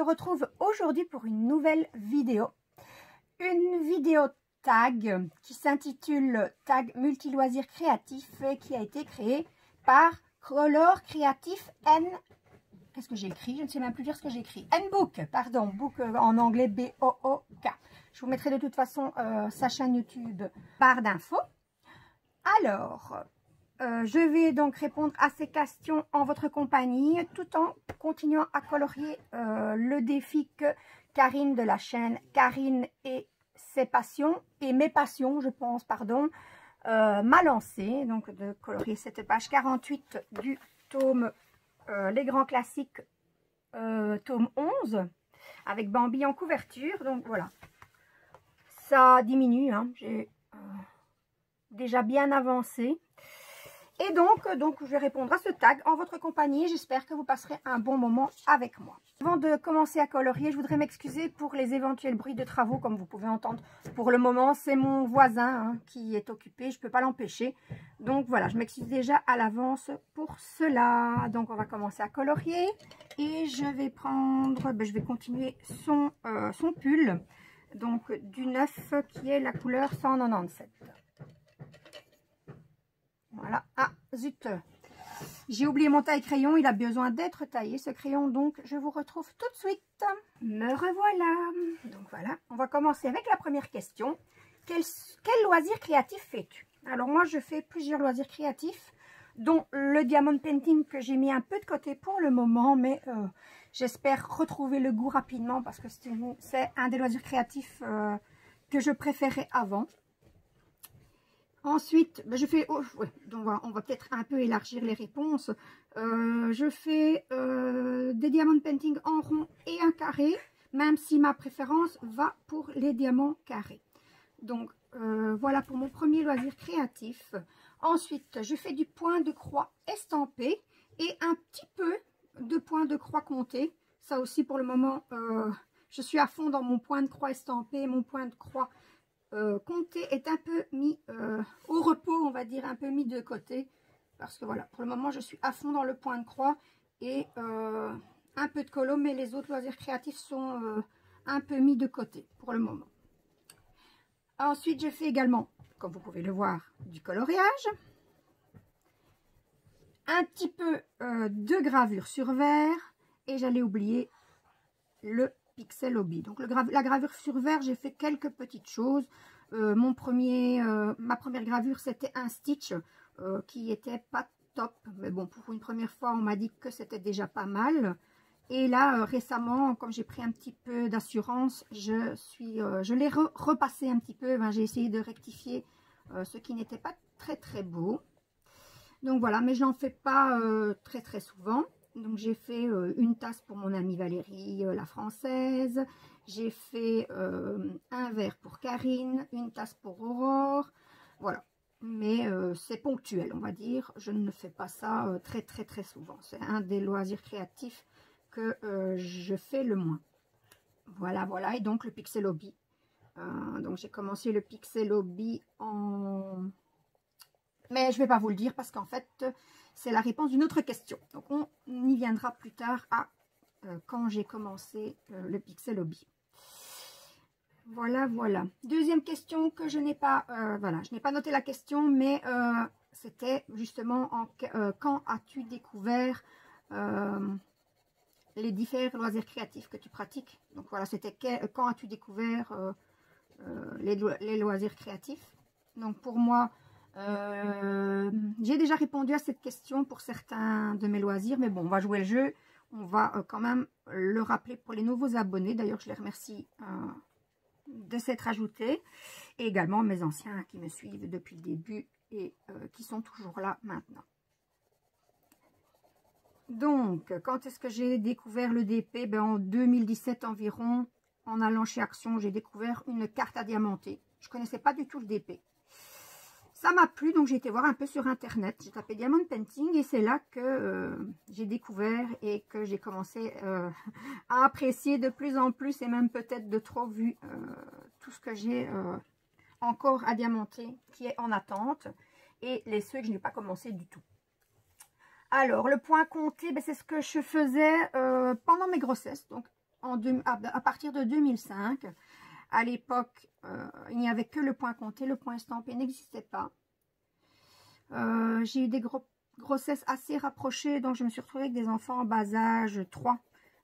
retrouve aujourd'hui pour une nouvelle vidéo. Une vidéo tag qui s'intitule Tag multi-loisirs créatifs et qui a été créée par Color Creative N. Qu'est-ce que j'ai écrit? Je ne sais même plus dire ce que j'ai écrit. N-Book, pardon, book en anglais B-O-O-K. Je vous mettrai de toute façon sa chaîne YouTube barre d'infos. Alors, je vais donc répondre à ces questions en votre compagnie tout en continuant à colorier le défi que Karine de la chaîne Karine et ses passions, et mes passions, je pense, pardon, m'a lancé. Donc, de colorier cette page 48 du tome Les Grands Classiques, tome 11, avec Bambi en couverture. Donc, voilà. Ça diminue, hein. J'ai déjà bien avancé. Et donc, je vais répondre à ce tag en votre compagnie. J'espère que vous passerez un bon moment avec moi. Avant de commencer à colorier, je voudrais m'excuser pour les éventuels bruits de travaux, comme vous pouvez entendre. Pour le moment, c'est mon voisin qui est occupé. Je ne peux pas l'empêcher. Donc voilà, je m'excuse déjà à l'avance pour cela. Donc on va commencer à colorier. Et je vais prendre, je vais continuer son pull. Donc du 9 qui est la couleur 197. Voilà. Ah, zut. J'ai oublié mon taille-crayon. Il a besoin d'être taillé, ce crayon. Donc, je vous retrouve tout de suite. Me revoilà. Donc, voilà. On va commencer avec la première question. Quel loisir créatif fais-tu? Alors, moi, je fais plusieurs loisirs créatifs, dont le diamond painting que j'ai mis un peu de côté pour le moment. Mais j'espère retrouver le goût rapidement parce que c'est un des loisirs créatifs que je préférais avant. Ensuite, je fais, donc on va peut-être un peu élargir les réponses. Je fais des diamond painting en rond et un carré, même si ma préférence va pour les diamants carrés. Donc, voilà pour mon premier loisir créatif. Ensuite, je fais du point de croix estampé et un petit peu de point de croix compté. Ça aussi, pour le moment, je suis à fond dans mon point de croix estampé, mon point de croix compté est un peu mis au repos, on va dire, un peu mis de côté. Parce que voilà, pour le moment, je suis à fond dans le point de croix et un peu de colo, mais les autres loisirs créatifs sont un peu mis de côté pour le moment. Ensuite, je fais également, comme vous pouvez le voir, du coloriage. Un petit peu de gravure sur verre et j'allais oublier le Pixel Hobby. Donc la gravure sur verre, j'ai fait quelques petites choses. Ma première gravure, c'était un stitch qui était pas top. Mais bon, pour une première fois, on m'a dit que c'était déjà pas mal. Et là, récemment, comme j'ai pris un petit peu d'assurance, je l'ai repassé un petit peu. Ben, j'ai essayé de rectifier ce qui n'était pas très très beau. Donc voilà, mais je n'en fais pas très très souvent. Donc j'ai fait une tasse pour mon amie Valérie, la française. J'ai fait un verre pour Karine, une tasse pour Aurore. Voilà. Mais c'est ponctuel, on va dire. Je ne fais pas ça très très très souvent. C'est un des loisirs créatifs que je fais le moins. Voilà, voilà. Et donc le Pixel Hobby. Donc j'ai commencé le Pixel Hobby en... Mais je ne vais pas vous le dire parce qu'en fait, c'est la réponse d'une autre question. Donc, on y viendra plus tard à quand j'ai commencé le Pixel Hobby. Voilà, voilà. Deuxième question que je n'ai pas... voilà, je n'ai pas noté la question, mais c'était justement quand as-tu découvert les différents loisirs créatifs que tu pratiques? Donc, voilà, c'était quand as-tu découvert les loisirs créatifs? Donc, pour moi... j'ai déjà répondu à cette question pour certains de mes loisirs, mais bon, on va jouer le jeu. On va quand même le rappeler pour les nouveaux abonnés. D'ailleurs, je les remercie de s'être ajoutés. Et également mes anciens qui me suivent depuis le début et qui sont toujours là maintenant. Donc, quand est-ce que j'ai découvert le DP? Ben, en 2017 environ, en allant chez Action, j'ai découvert une carte à diamanter. Je ne connaissais pas du tout le DP. Ça m'a plu, donc j'ai été voir un peu sur internet. J'ai tapé Diamond Painting et c'est là que j'ai découvert et que j'ai commencé à apprécier de plus en plus et même peut-être de trop vu tout ce que j'ai encore à diamanter qui est en attente et ceux que je n'ai pas commencé du tout. Alors, le point compté, ben, c'est ce que je faisais pendant mes grossesses. Donc, à partir de 2005. À l'époque, il n'y avait que le point compté, le point estampé n'existait pas. J'ai eu des grossesses assez rapprochées, donc je me suis retrouvée avec des enfants en bas âge, 3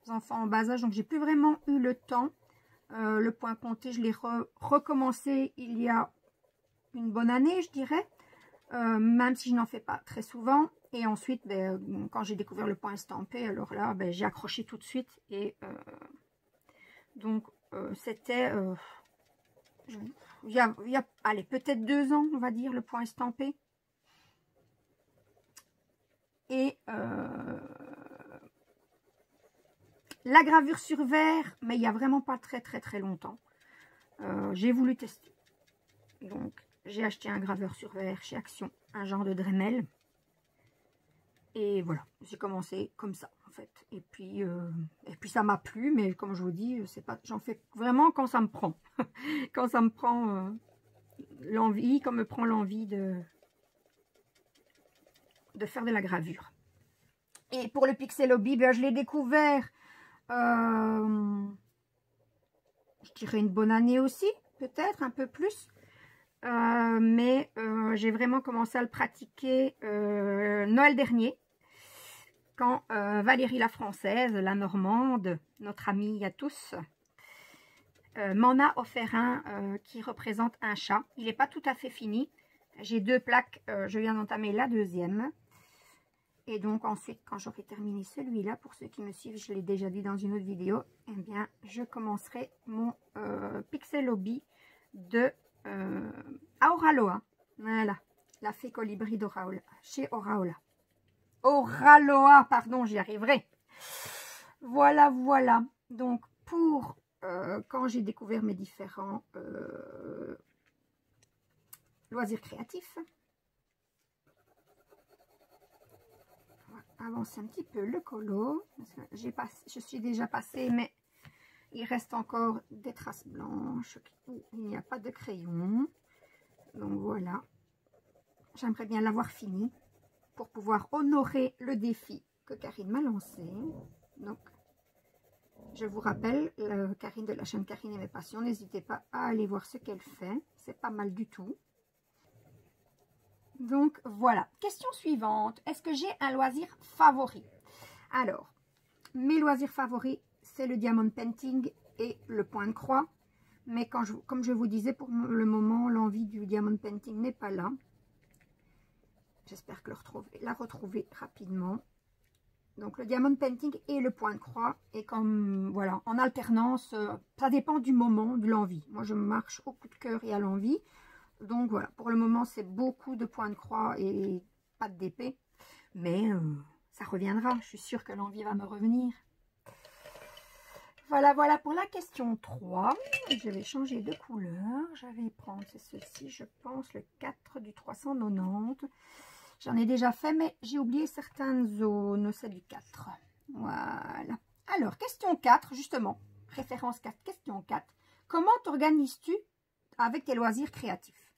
enfants en bas âge, donc j'ai plus vraiment eu le temps. Le point compté, je l'ai recommencé il y a une bonne année, je dirais, même si je n'en fais pas très souvent. Et ensuite, ben, quand j'ai découvert le point estampé, alors là, ben, j'ai accroché tout de suite. Et donc, c'était, il y a allez, peut-être 2 ans, on va dire, le point estampé. Et la gravure sur verre, mais il n'y a vraiment pas très longtemps. J'ai voulu tester. Donc, j'ai acheté un graveur sur verre chez Action, un genre de Dremel. Et voilà, j'ai commencé comme ça, en fait. Et puis ça m'a plu, mais comme je vous dis, c'est pas, j'en fais vraiment quand ça me prend. Quand ça me prend l'envie, quand me prend l'envie de faire de la gravure. Et pour le Pixel Hobby, ben, je l'ai découvert, je dirais une bonne année aussi, peut-être un peu plus. Mais j'ai vraiment commencé à le pratiquer Noël dernier, quand Valérie la Française, la Normande, notre amie à tous, m'en a offert un qui représente un chat. Il n'est pas tout à fait fini. J'ai 2 plaques, je viens d'entamer la 2e. Et donc ensuite, quand j'aurai terminé celui-là, pour ceux qui me suivent, je l'ai déjà dit dans une autre vidéo, eh bien, je commencerai mon Pixel Hobby de Auraloa. Voilà, la fée colibri d'Auraola, chez Auraola. Auraloa, pardon, j'y arriverai. Voilà, voilà. Donc, pour quand j'ai découvert mes différents loisirs créatifs, avancer un petit peu le colo. Je suis déjà passée, mais il reste encore des traces blanches où il n'y a pas de crayon. Donc voilà, j'aimerais bien l'avoir fini pour pouvoir honorer le défi que Karine m'a lancé. Donc, je vous rappelle, Karine de la chaîne Karine et mes passions, n'hésitez pas à aller voir ce qu'elle fait. C'est pas mal du tout. Donc voilà, question suivante. Est-ce que j'ai un loisir favori? Alors, mes loisirs favoris, c'est le diamond painting et le point de croix. Mais comme je vous disais, pour le moment, l'envie du diamond painting n'est pas là. J'espère que la retrouver rapidement. Donc le diamond painting et le point de croix. Et comme, voilà, en alternance, ça dépend du moment, de l'envie. Moi, je marche au coup de cœur et à l'envie. Donc voilà, pour le moment, c'est beaucoup de points de croix et pas d'épée. Mais ça reviendra. Je suis sûre que l'envie va me revenir. Voilà, voilà pour la question 3. Je vais changer de couleur. Je vais prendre, c'est ceci, je pense, le 4 du 390. J'en ai déjà fait, mais j'ai oublié certaines zones. C'est du 4. Voilà. Alors, question 4, justement. Référence 4, question 4. Comment t'organises-tu avec tes loisirs créatifs?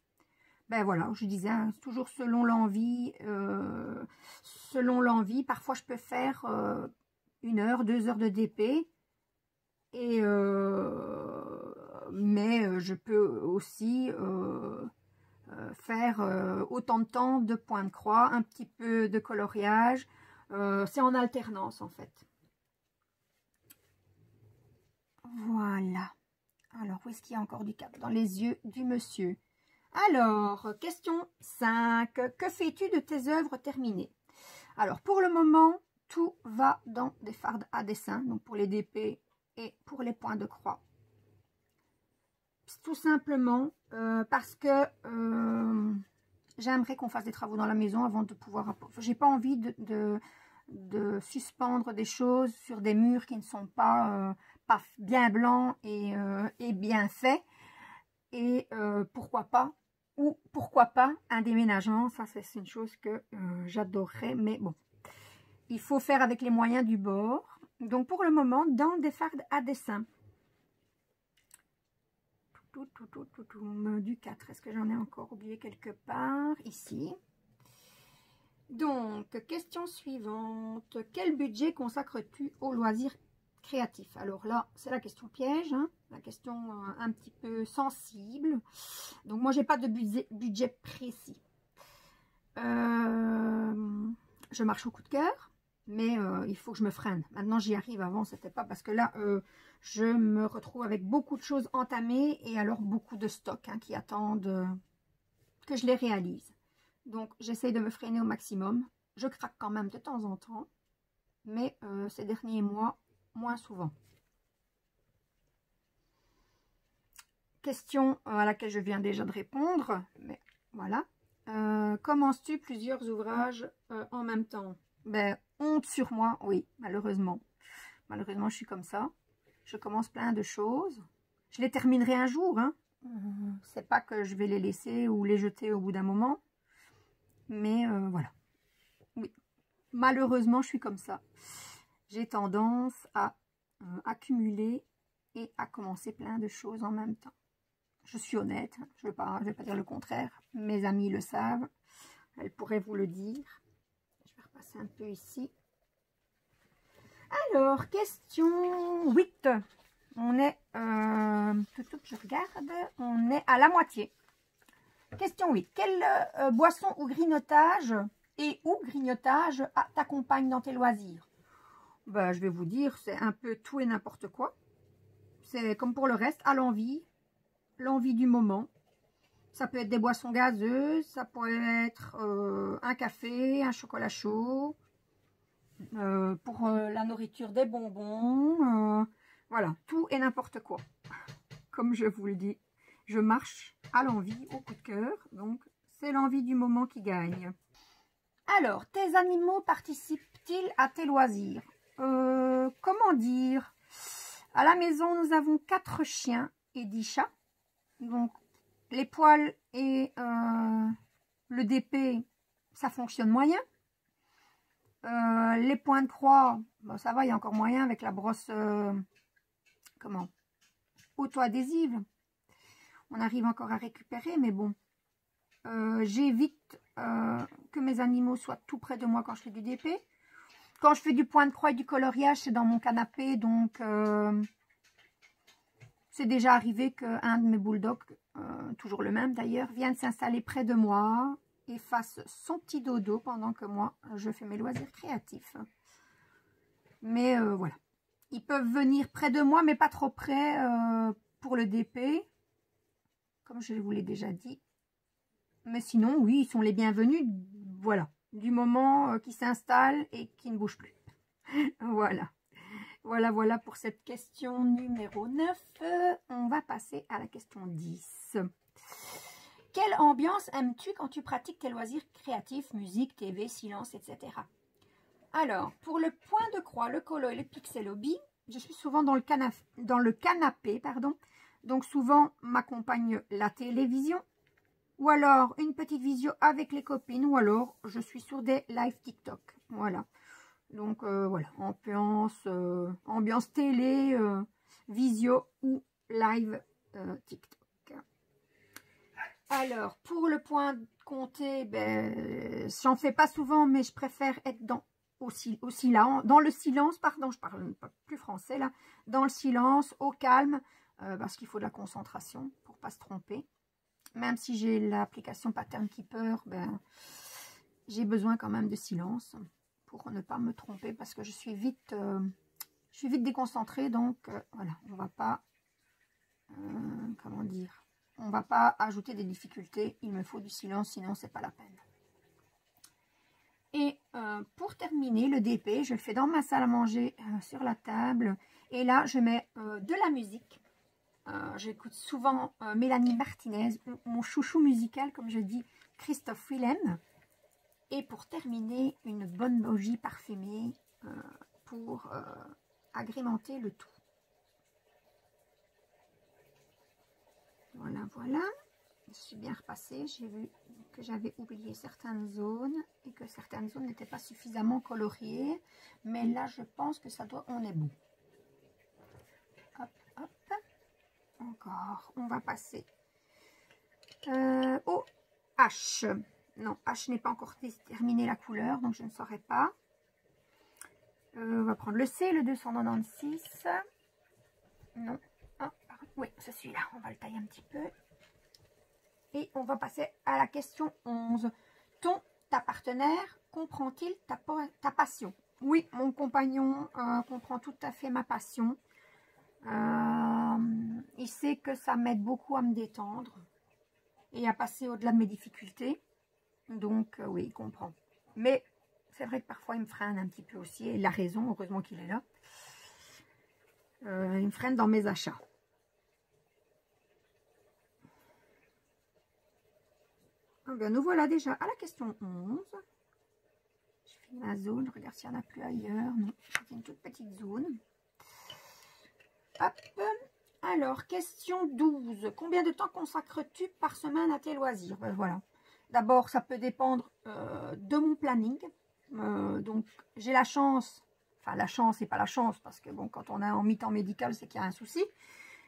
Ben voilà, je disais, hein, toujours selon l'envie. Parfois, je peux faire 1 heure, 2 heures de DP. Mais je peux aussi faire autant de temps de point de croix, un petit peu de coloriage. C'est en alternance en fait. Voilà. Alors, où est-ce qu'il y a encore du cap? Dans les yeux du monsieur. Alors, question 5. Que fais-tu de tes œuvres terminées? Alors, pour le moment, tout va dans des fardes à dessin. Donc, pour les DP et pour les points de croix. Tout simplement parce que j'aimerais qu'on fasse des travaux dans la maison avant de pouvoir... J'ai pas envie de suspendre des choses sur des murs qui ne sont pas bien blancs et bien faits. Et pourquoi pas un déménagement. Ça, c'est une chose que j'adorerais. Mais bon, il faut faire avec les moyens du bord. Donc, pour le moment, dans des fardes à dessin. Du 4. Est-ce que j'en ai encore oublié quelque part? Ici. Donc, question suivante. Quel budget consacres-tu aux loisirs créatif. Alors là, c'est la question piège, hein, la question un petit peu sensible. Donc moi, j'ai pas de budget précis. Je marche au coup de cœur, mais il faut que je me freine. Maintenant, j'y arrive. Avant, c'était pas parce que là, je me retrouve avec beaucoup de choses entamées et alors beaucoup de stocks qui attendent que je les réalise. Donc, j'essaye de me freiner au maximum. Je craque quand même de temps en temps, mais ces derniers mois, moins souvent. Question à laquelle je viens déjà de répondre, mais voilà. Commences-tu plusieurs ouvrages en même temps? Ben, honte sur moi, oui, malheureusement. Malheureusement, je suis comme ça. Je commence plein de choses. Je les terminerai un jour, hein. C'est pas que je vais les laisser ou les jeter au bout d'un moment. Mais voilà. Oui, malheureusement, je suis comme ça. J'ai tendance à accumuler et à commencer plein de choses en même temps. Je suis honnête, je ne vais pas dire le contraire. Mes amis le savent, elles pourraient vous le dire. Je vais repasser un peu ici. Alors, question 8. On est, je regarde, on est à la moitié. Question 8. Quelle boisson ou grignotage t'accompagne dans tes loisirs? Ben, je vais vous dire, c'est un peu tout et n'importe quoi. C'est comme pour le reste, à l'envie du moment. Ça peut être des boissons gazeuses, ça peut être un café, un chocolat chaud. Pour la nourriture, des bonbons. Voilà, tout et n'importe quoi. Comme je vous le dis, je marche à l'envie, au coup de cœur. Donc, c'est l'envie du moment qui gagne. Alors, tes animaux participent-ils à tes loisirs? Comment dire? À la maison, nous avons 4 chiens et 10 chats. Donc, les poils et le DP, ça fonctionne moyen. Les points de croix, bon, ça va, il y a encore moyen avec la brosse auto-adhésive. On arrive encore à récupérer, mais bon. J'évite que mes animaux soient tout près de moi quand je fais du DP. Quand je fais du point de croix et du coloriage, c'est dans mon canapé, donc c'est déjà arrivé qu'un de mes bulldogs, toujours le même d'ailleurs, vienne s'installer près de moi et fasse son petit dodo pendant que moi, je fais mes loisirs créatifs. Mais voilà. Ils peuvent venir près de moi, mais pas trop près pour le DP, comme je vous l'ai déjà dit. Mais sinon, oui, ils sont les bienvenus, voilà, du moment qu'ils s'installent et qu'ils ne bougent plus. Voilà. Voilà pour cette question numéro 9. On va passer à la question 10. Quelle ambiance aimes-tu quand tu pratiques tes loisirs créatifs, musique, TV, silence, etc. Alors, pour le point de croix, le colo et le pixel-hobby, je suis souvent dans le canapé, donc souvent m'accompagne la télévision, ou alors une petite visio avec les copines, ou alors je suis sur des live TikTok. Voilà. Donc voilà, ambiance télé, visio ou live TikTok. Alors, pour le point compté, ben, j'en fais pas souvent, mais je préfère être dans le silence, pardon, je parle pas plus français là, dans le silence, au calme, parce qu'il faut de la concentration pour pas se tromper. Même si j'ai l'application Pattern Keeper, ben, j'ai besoin quand même de silence pour ne pas me tromper, parce que je suis vite déconcentrée, donc voilà, on va pas, comment dire, on va pas ajouter des difficultés, il me faut du silence, sinon c'est pas la peine. Et pour terminer, le DP, je le fais dans ma salle à manger, sur la table, et là je mets de la musique. J'écoute souvent Mélanie Martinez, mon chouchou musical, comme je dis, Christophe Willem. Et pour terminer, une bonne bougie parfumée pour agrémenter le tout. Voilà. Je suis bien repassée. J'ai vu que j'avais oublié certaines zones et que certaines zones n'étaient pas suffisamment coloriées. Mais là, je pense que on est bon. Hop. Encore. On va passer au H. Non, H n'est pas encore terminé la couleur, donc je ne saurais pas. On va prendre le C, le 296. Non. Ah, oui, c'est celui-là. On va le tailler un petit peu. Et on va passer à la question 11. Ta partenaire comprend-il ta passion? Oui, mon compagnon comprend tout à fait ma passion. Il sait que ça m'aide beaucoup à me détendre et à passer au-delà de mes difficultés. Donc, oui, il comprend. Mais c'est vrai que parfois, il me freine un petit peu aussi. Et il a raison, heureusement qu'il est là. Il me freine dans mes achats. Ah bien, nous voilà déjà à la question 11. Je finis ma zone, je regarde s'il n'y en a plus ailleurs. Non, c'est une toute petite zone. Hop. Alors, question 12. Combien de temps consacres-tu par semaine à tes loisirs? Ben, voilà. D'abord, ça peut dépendre de mon planning. Donc, j'ai la chance, enfin la chance et pas la chance, parce que bon, quand on est en mi-temps médical, c'est qu'il y a un souci.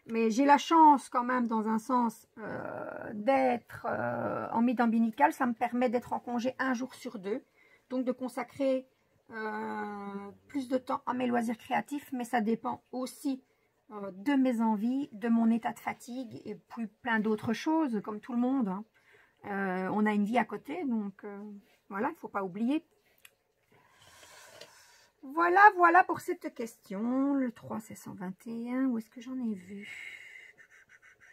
Mais j'ai la chance quand même, dans un sens, d'être en mi-temps médical. Ça me permet d'être en congé 1 jour sur 2. Donc, de consacrer plus de temps à mes loisirs créatifs. Mais ça dépend aussi de mes envies, de mon état de fatigue et puis plein d'autres choses, comme tout le monde. Hein. On a une vie à côté, donc voilà, il ne faut pas oublier. Voilà pour cette question. Le 3, c'est 121. Où est-ce que j'en ai vu?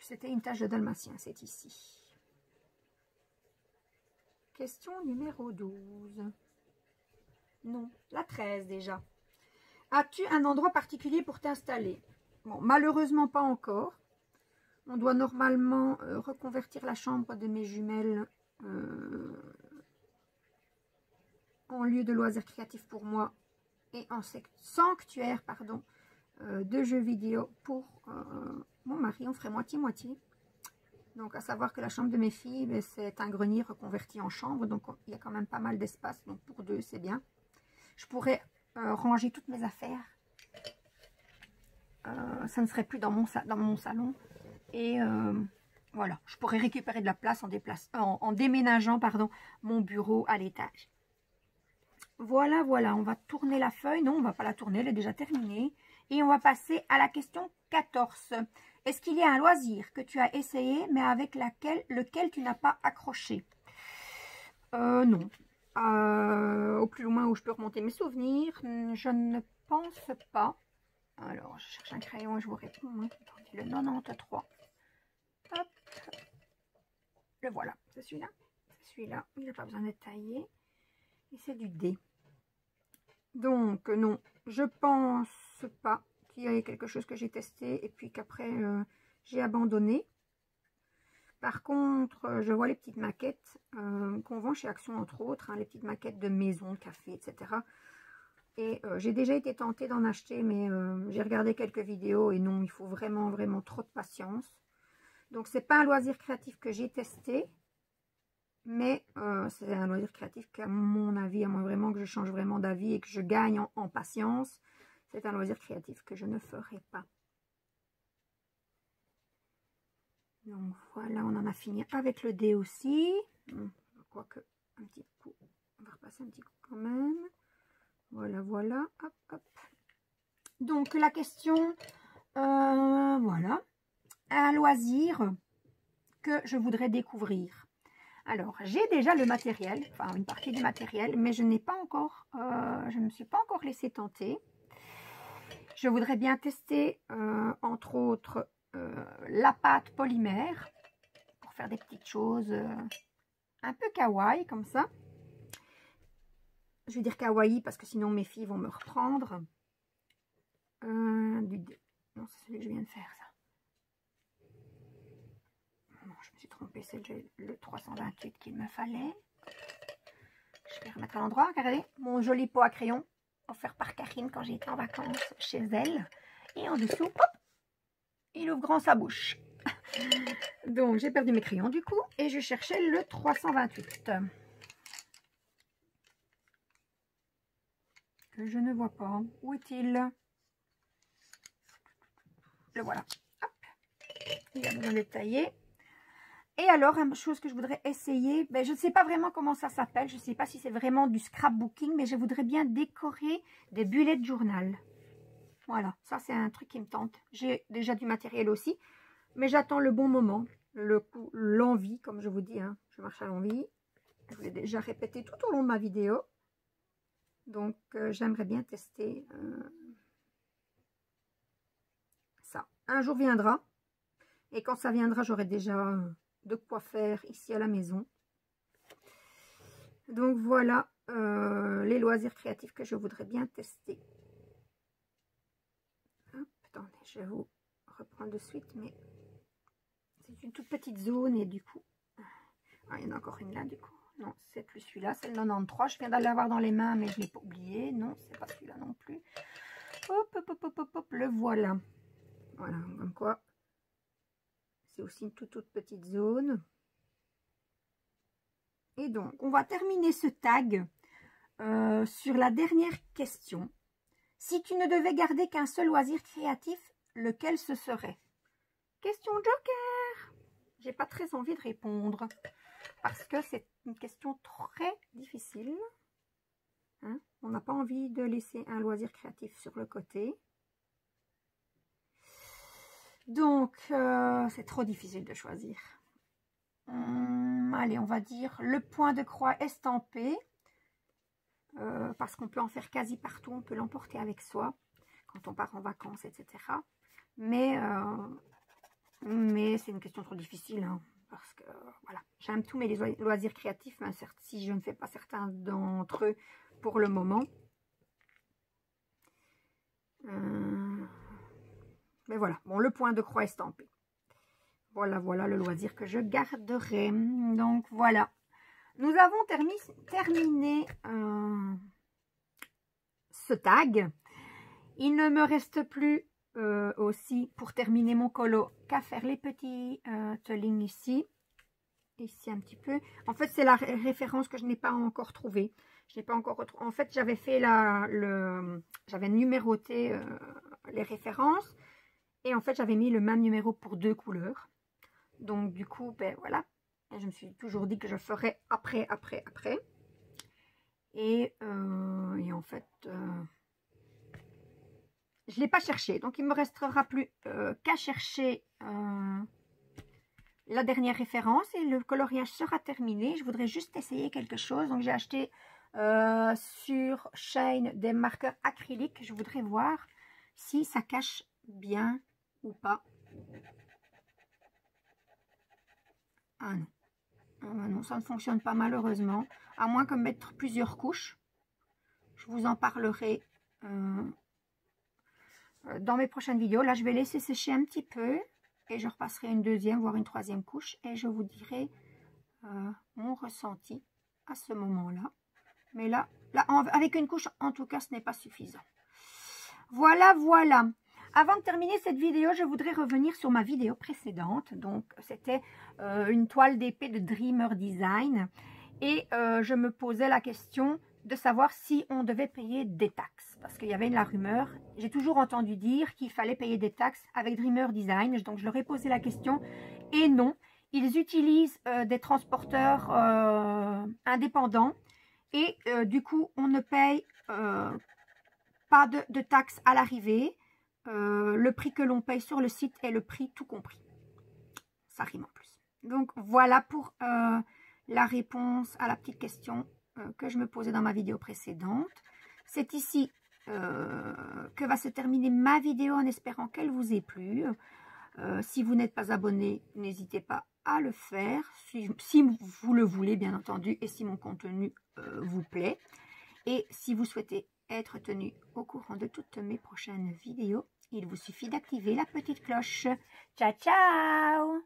C'était une tache de dalmatien, c'est ici. Question numéro 12. Non, la 13 déjà. As-tu un endroit particulier pour t'installer? Bon, malheureusement pas encore. On doit normalement reconvertir la chambre de mes jumelles en lieu de loisirs créatifs pour moi et en sanctuaire de jeux vidéo pour mon mari. On ferait moitié-moitié. Donc, à savoir que la chambre de mes filles, c'est un grenier reconverti en chambre. Donc, il y a quand même pas mal d'espace. Donc, pour deux, c'est bien. Je pourrais ranger toutes mes affaires. Ça ne serait plus dans mon salon. Et voilà, je pourrais récupérer de la place en déménageant mon bureau à l'étage. Voilà, on va tourner la feuille. Non, on ne va pas la tourner, elle est déjà terminée. Et on va passer à la question 14. Est-ce qu'il y a un loisir que tu as essayé, mais avec lequel tu n'as pas accroché? Non. Au plus loin où je peux remonter mes souvenirs, je ne pense pas. Alors, je cherche un crayon et je vous réponds. Hein. Le 93. Hop. Le voilà, c'est celui-là. C'est celui-là, il n'a pas besoin d'être taillé. Et c'est du D. Donc, non, je pense pas qu'il y ait quelque chose que j'ai testé et puis qu'après, j'ai abandonné. Par contre, je vois les petites maquettes qu'on vend chez Action, entre autres, hein, les petites maquettes de maison, de café, etc. Et j'ai déjà été tentée d'en acheter, mais j'ai regardé quelques vidéos et non, il faut vraiment, vraiment trop de patience. Donc, c'est pas un loisir créatif que j'ai testé, mais c'est un loisir créatif qu'à mon avis, à moins vraiment que je change vraiment d'avis et que je gagne en patience, c'est un loisir créatif que je ne ferai pas. Donc, voilà, on en a fini avec le dé aussi. Quoique, un petit coup, on va repasser un petit coup quand même. Voilà, hop, hop. Donc, la question, voilà, un loisir que je voudrais découvrir. Alors, j'ai déjà le matériel, enfin une partie du matériel, mais je n'ai pas encore, je ne me suis pas encore laissé tenter. Je voudrais bien tester, entre autres, la pâte polymère pour faire des petites choses un peu kawaii comme ça. Je vais dire kawaii parce que sinon mes filles vont me reprendre. Non, c'est celui que je viens de faire, ça. Non, je me suis trompée, c'est le 328 qu'il me fallait. Je vais remettre à l'endroit. Regardez, mon joli pot à crayon offert par Karine quand j'étais en vacances chez elle. Et en dessous, hop, il ouvre grand sa bouche. Donc, j'ai perdu mes crayons du coup. Et je cherchais le 328. Que je ne vois pas. Où est-il? Le voilà. Hop. Il a besoin d'être taillé. Et alors, une chose que je voudrais essayer, ben, je ne sais pas vraiment comment ça s'appelle, je ne sais pas si c'est vraiment du scrapbooking, mais je voudrais bien décorer des bullet journal. Voilà, ça c'est un truc qui me tente. J'ai déjà du matériel aussi, mais j'attends le bon moment, l'envie, comme je vous dis, hein, je marche à l'envie. Je vous l'ai déjà répété tout au long de ma vidéo. Donc, j'aimerais bien tester ça. Un jour viendra, et quand ça viendra, j'aurai déjà de quoi faire ici à la maison. Donc voilà les loisirs créatifs que je voudrais bien tester. Hop, attendez, je vais vous reprendre de suite, mais c'est une toute petite zone et du coup, il y en a encore une là du coup. Non, c'est plus celui-là, c'est le 93. Je viens d'aller l'avoir dans les mains, mais je ne l'ai pas oublié. Non, c'est pas celui-là non plus. Hop, hop, hop, hop, hop, hop, le voilà. Voilà, comme quoi. C'est aussi une toute petite zone. Et donc, on va terminer ce tag sur la dernière question. Si tu ne devais garder qu'un seul loisir créatif, lequel ce serait? Question joker. J'ai pas très envie de répondre parce que c'est une question très difficile. Hein? On n'a pas envie de laisser un loisir créatif sur le côté. Donc, c'est trop difficile de choisir. Allez, on va dire le point de croix estampé. Parce qu'on peut en faire quasi partout. On peut l'emporter avec soi quand on part en vacances, etc. Mais c'est une question trop difficile. Hein, parce que, voilà, j'aime tous mes loisirs créatifs. Hein, certes, si je ne fais pas certains d'entre eux pour le moment. Mais voilà, bon, le point de croix estampé. Voilà le loisir que je garderai. Donc, voilà. Nous avons terminé ce tag. Il ne me reste plus aussi, pour terminer mon colo, qu'à faire les petites lignes ici. Ici un petit peu. En fait, c'est la référence que je n'ai pas encore trouvée. Je n'ai pas encore retrouvé. En fait, j'avais fait j'avais numéroté les références. Et en fait, j'avais mis le même numéro pour 2 couleurs. Donc, du coup, ben voilà. Et je me suis toujours dit que je ferais après. Et en fait, je ne l'ai pas cherché. Donc, il ne me restera plus qu'à chercher la dernière référence. Et le coloriage sera terminé. Je voudrais juste essayer quelque chose. Donc, j'ai acheté sur Shine des marqueurs acryliques. Je voudrais voir si ça cache bien ou pas. Ah non. Non, ça ne fonctionne pas malheureusement. À moins que mettre plusieurs couches. Je vous en parlerai dans mes prochaines vidéos. Là, je vais laisser sécher un petit peu. Et je repasserai une deuxième, voire une troisième couche. Et je vous dirai mon ressenti à ce moment-là. Mais là, avec une couche, en tout cas, ce n'est pas suffisant. Voilà. Avant de terminer cette vidéo, je voudrais revenir sur ma vidéo précédente. Donc, c'était une toile d'épée de Dreamer Design. Et je me posais la question de savoir si on devait payer des taxes. Parce qu'il y avait la rumeur. J'ai toujours entendu dire qu'il fallait payer des taxes avec Dreamer Design. Donc, je leur ai posé la question. Et non, ils utilisent des transporteurs indépendants. Et du coup, on ne paye pas de taxes à l'arrivée. Le prix que l'on paye sur le site est le prix tout compris. Ça rime en plus. Donc, voilà pour la réponse à la petite question que je me posais dans ma vidéo précédente. C'est ici que va se terminer ma vidéo en espérant qu'elle vous ait plu. Si vous n'êtes pas abonné, n'hésitez pas à le faire. Si vous le voulez, bien entendu, et si mon contenu vous plaît. Et si vous souhaitez être tenu au courant de toutes mes prochaines vidéos, il vous suffit d'activer la petite cloche. Ciao, ciao!